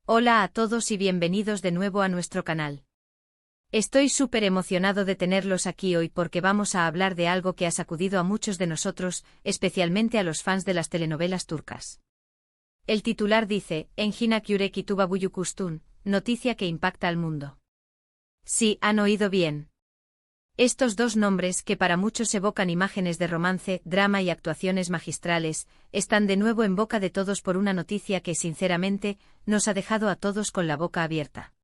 Hola a todos y bienvenidos de nuevo a nuestro canal. Estoy súper emocionado de tenerlos aquí hoy porque vamos a hablar de algo que ha sacudido a muchos de nosotros, especialmente a los fans de las telenovelas turcas. El titular dice, Engin Akyürek y Tuba Büyüküstün, noticia que impacta al mundo. Sí, han oído bien. Estos dos nombres, que para muchos evocan imágenes de romance, drama y actuaciones magistrales, están de nuevo en boca de todos por una noticia que, sinceramente, nos ha dejado a todos con la boca abierta.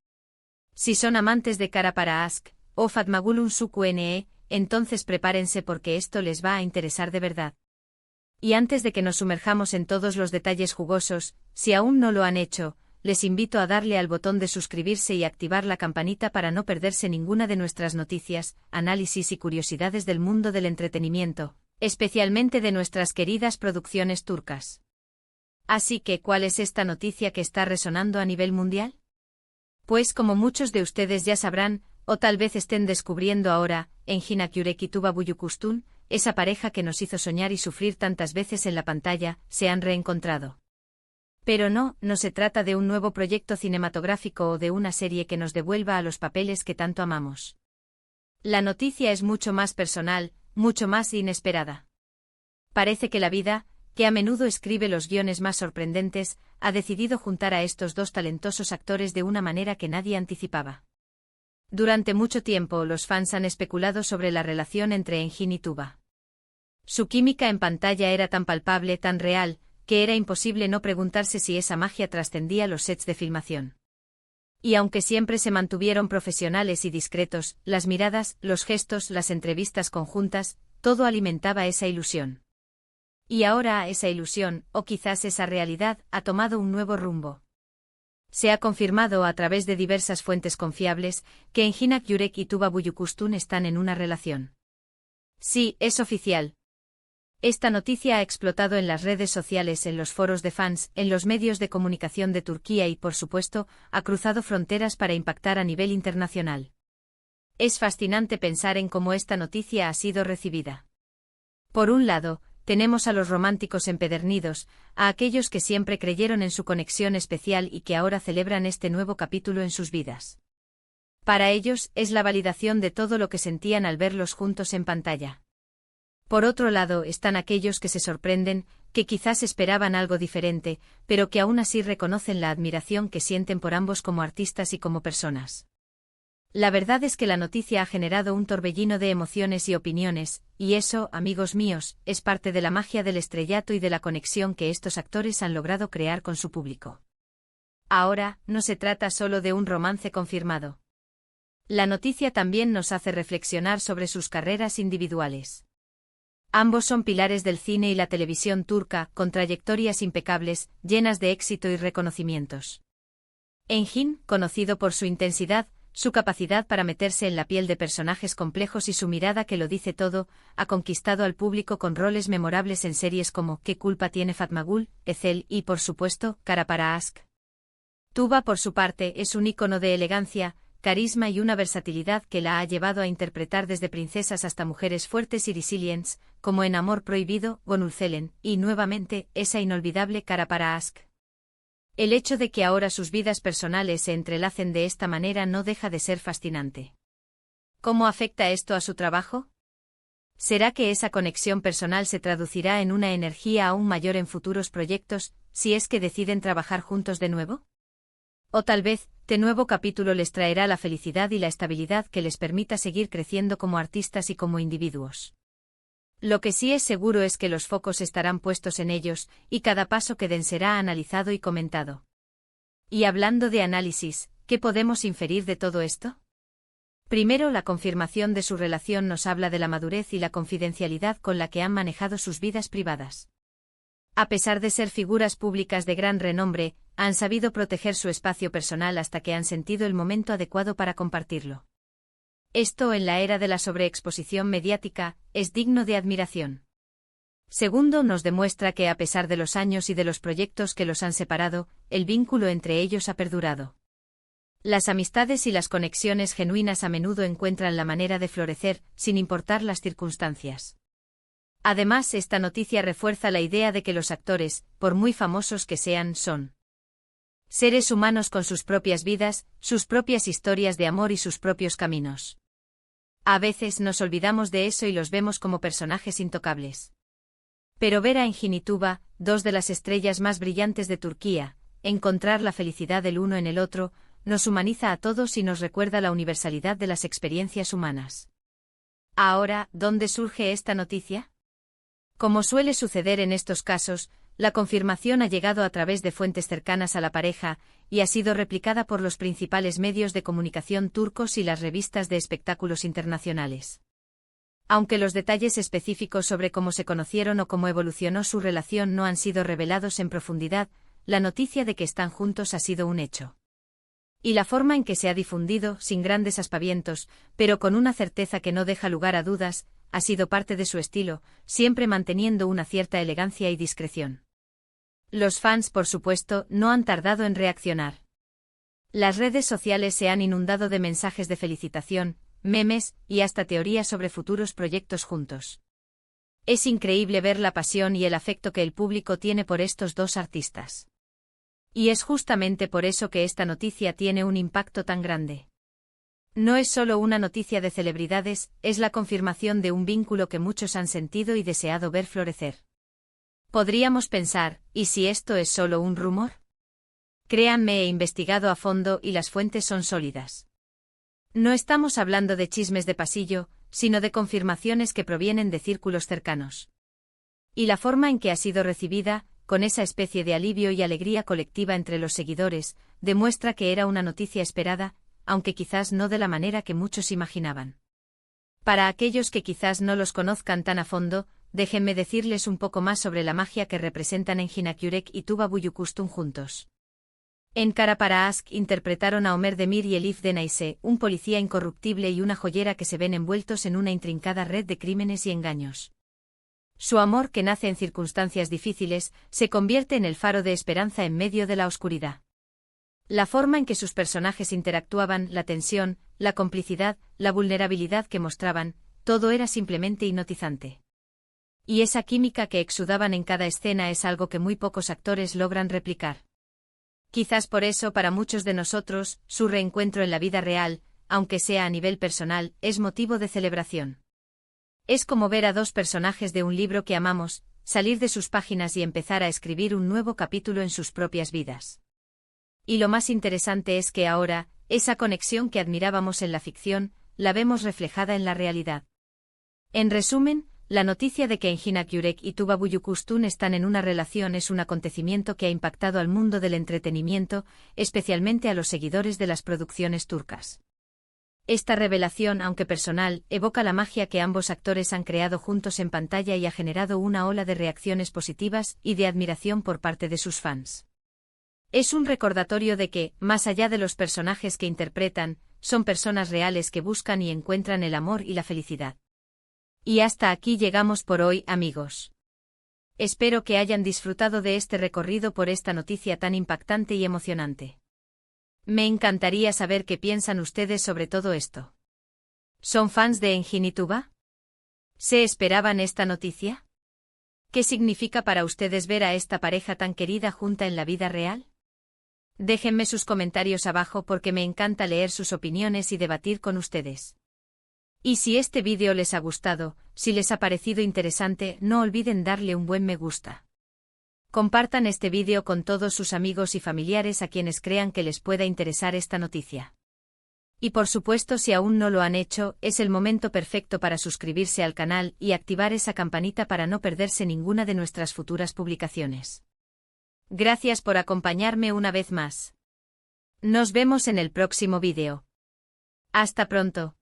Si son amantes de Kara para Aşk, o Fatmagül Ünsü, entonces prepárense porque esto les va a interesar de verdad. Y antes de que nos sumerjamos en todos los detalles jugosos, si aún no lo han hecho, les invito a darle al botón de suscribirse y activar la campanita para no perderse ninguna de nuestras noticias, análisis y curiosidades del mundo del entretenimiento, especialmente de nuestras queridas producciones turcas. Así que, ¿cuál es esta noticia que está resonando a nivel mundial? Pues como muchos de ustedes ya sabrán, o tal vez estén descubriendo ahora, Engin Akyürek y Tuba Büyüküstün, esa pareja que nos hizo soñar y sufrir tantas veces en la pantalla, se han reencontrado. Pero no se trata de un nuevo proyecto cinematográfico o de una serie que nos devuelva a los papeles que tanto amamos. La noticia es mucho más personal, mucho más inesperada. Parece que la vida, que a menudo escribe los guiones más sorprendentes, ha decidido juntar a estos dos talentosos actores de una manera que nadie anticipaba. Durante mucho tiempo los fans han especulado sobre la relación entre Engin y Tuba. Su química en pantalla era tan palpable, tan real, que era imposible no preguntarse si esa magia trascendía los sets de filmación. Y aunque siempre se mantuvieron profesionales y discretos, las miradas, los gestos, las entrevistas conjuntas, todo alimentaba esa ilusión. Y ahora esa ilusión, o quizás esa realidad, ha tomado un nuevo rumbo. Se ha confirmado a través de diversas fuentes confiables que Engin Akyürek y Tuba Büyüküstün están en una relación. Sí, es oficial. Esta noticia ha explotado en las redes sociales, en los foros de fans, en los medios de comunicación de Turquía y, por supuesto, ha cruzado fronteras para impactar a nivel internacional. Es fascinante pensar en cómo esta noticia ha sido recibida. Por un lado, tenemos a los románticos empedernidos, a aquellos que siempre creyeron en su conexión especial y que ahora celebran este nuevo capítulo en sus vidas. Para ellos, es la validación de todo lo que sentían al verlos juntos en pantalla. Por otro lado están aquellos que se sorprenden, que quizás esperaban algo diferente, pero que aún así reconocen la admiración que sienten por ambos como artistas y como personas. La verdad es que la noticia ha generado un torbellino de emociones y opiniones, y eso, amigos míos, es parte de la magia del estrellato y de la conexión que estos actores han logrado crear con su público. Ahora, no se trata solo de un romance confirmado. La noticia también nos hace reflexionar sobre sus carreras individuales. Ambos son pilares del cine y la televisión turca, con trayectorias impecables, llenas de éxito y reconocimientos. Engin, conocido por su intensidad, su capacidad para meterse en la piel de personajes complejos y su mirada que lo dice todo, ha conquistado al público con roles memorables en series como ¿Qué culpa tiene Fatmagül?, Ezel y, por supuesto, Kara para Aşk. Tuba, por su parte, es un ícono de elegancia, carisma y una versatilidad que la ha llevado a interpretar desde princesas hasta mujeres fuertes y resilientes, como en Amor prohibido, Gönül, y nuevamente, esa inolvidable Kara para Aşk. El hecho de que ahora sus vidas personales se entrelacen de esta manera no deja de ser fascinante. ¿Cómo afecta esto a su trabajo? ¿Será que esa conexión personal se traducirá en una energía aún mayor en futuros proyectos, si es que deciden trabajar juntos de nuevo? O tal vez, este nuevo capítulo les traerá la felicidad y la estabilidad que les permita seguir creciendo como artistas y como individuos. Lo que sí es seguro es que los focos estarán puestos en ellos, y cada paso que den será analizado y comentado. Y hablando de análisis, ¿qué podemos inferir de todo esto? Primero, la confirmación de su relación nos habla de la madurez y la confidencialidad con la que han manejado sus vidas privadas. A pesar de ser figuras públicas de gran renombre, han sabido proteger su espacio personal hasta que han sentido el momento adecuado para compartirlo. Esto, en la era de la sobreexposición mediática, es digno de admiración. Segundo, nos demuestra que a pesar de los años y de los proyectos que los han separado, el vínculo entre ellos ha perdurado. Las amistades y las conexiones genuinas a menudo encuentran la manera de florecer, sin importar las circunstancias. Además, esta noticia refuerza la idea de que los actores, por muy famosos que sean, son Seres humanos con sus propias vidas, sus propias historias de amor y sus propios caminos. A veces nos olvidamos de eso y los vemos como personajes intocables. Pero ver a Engin y Tuba, dos de las estrellas más brillantes de Turquía, encontrar la felicidad del uno en el otro, nos humaniza a todos y nos recuerda la universalidad de las experiencias humanas. Ahora, ¿dónde surge esta noticia? Como suele suceder en estos casos, la confirmación ha llegado a través de fuentes cercanas a la pareja, y ha sido replicada por los principales medios de comunicación turcos y las revistas de espectáculos internacionales. Aunque los detalles específicos sobre cómo se conocieron o cómo evolucionó su relación no han sido revelados en profundidad, la noticia de que están juntos ha sido un hecho. Y la forma en que se ha difundido, sin grandes aspavientos, pero con una certeza que no deja lugar a dudas, ha sido parte de su estilo, siempre manteniendo una cierta elegancia y discreción. Los fans, por supuesto, no han tardado en reaccionar. Las redes sociales se han inundado de mensajes de felicitación, memes, y hasta teorías sobre futuros proyectos juntos. Es increíble ver la pasión y el afecto que el público tiene por estos dos artistas. Y es justamente por eso que esta noticia tiene un impacto tan grande. No es solo una noticia de celebridades, es la confirmación de un vínculo que muchos han sentido y deseado ver florecer. Podríamos pensar, ¿y si esto es solo un rumor? Créanme, he investigado a fondo y las fuentes son sólidas. No estamos hablando de chismes de pasillo, sino de confirmaciones que provienen de círculos cercanos. Y la forma en que ha sido recibida, con esa especie de alivio y alegría colectiva entre los seguidores, demuestra que era una noticia esperada, aunque quizás no de la manera que muchos imaginaban. Para aquellos que quizás no los conozcan tan a fondo, déjenme decirles un poco más sobre la magia que representan Engin Akyurek y Tuba Büyüküstün juntos. En Kara para Aşk interpretaron a Ömer Demir y Elif Denayse, un policía incorruptible y una joyera que se ven envueltos en una intrincada red de crímenes y engaños. Su amor, que nace en circunstancias difíciles, se convierte en el faro de esperanza en medio de la oscuridad. La forma en que sus personajes interactuaban, la tensión, la complicidad, la vulnerabilidad que mostraban, todo era simplemente hipnotizante. Y esa química que exudaban en cada escena es algo que muy pocos actores logran replicar. Quizás por eso para muchos de nosotros, su reencuentro en la vida real, aunque sea a nivel personal, es motivo de celebración. Es como ver a dos personajes de un libro que amamos, salir de sus páginas y empezar a escribir un nuevo capítulo en sus propias vidas. Y lo más interesante es que ahora, esa conexión que admirábamos en la ficción, la vemos reflejada en la realidad. En resumen, la noticia de que Engin Akyurek y Tuba Büyüküstün están en una relación es un acontecimiento que ha impactado al mundo del entretenimiento, especialmente a los seguidores de las producciones turcas. Esta revelación, aunque personal, evoca la magia que ambos actores han creado juntos en pantalla y ha generado una ola de reacciones positivas y de admiración por parte de sus fans. Es un recordatorio de que, más allá de los personajes que interpretan, son personas reales que buscan y encuentran el amor y la felicidad. Y hasta aquí llegamos por hoy, amigos. Espero que hayan disfrutado de este recorrido por esta noticia tan impactante y emocionante. Me encantaría saber qué piensan ustedes sobre todo esto. ¿Son fans de Engin y Tuba? ¿Se esperaban esta noticia? ¿Qué significa para ustedes ver a esta pareja tan querida junta en la vida real? Déjenme sus comentarios abajo porque me encanta leer sus opiniones y debatir con ustedes. Y si este vídeo les ha gustado, si les ha parecido interesante, no olviden darle un buen me gusta. Compartan este vídeo con todos sus amigos y familiares a quienes crean que les pueda interesar esta noticia. Y por supuesto, si aún no lo han hecho, es el momento perfecto para suscribirse al canal y activar esa campanita para no perderse ninguna de nuestras futuras publicaciones. Gracias por acompañarme una vez más. Nos vemos en el próximo vídeo. Hasta pronto.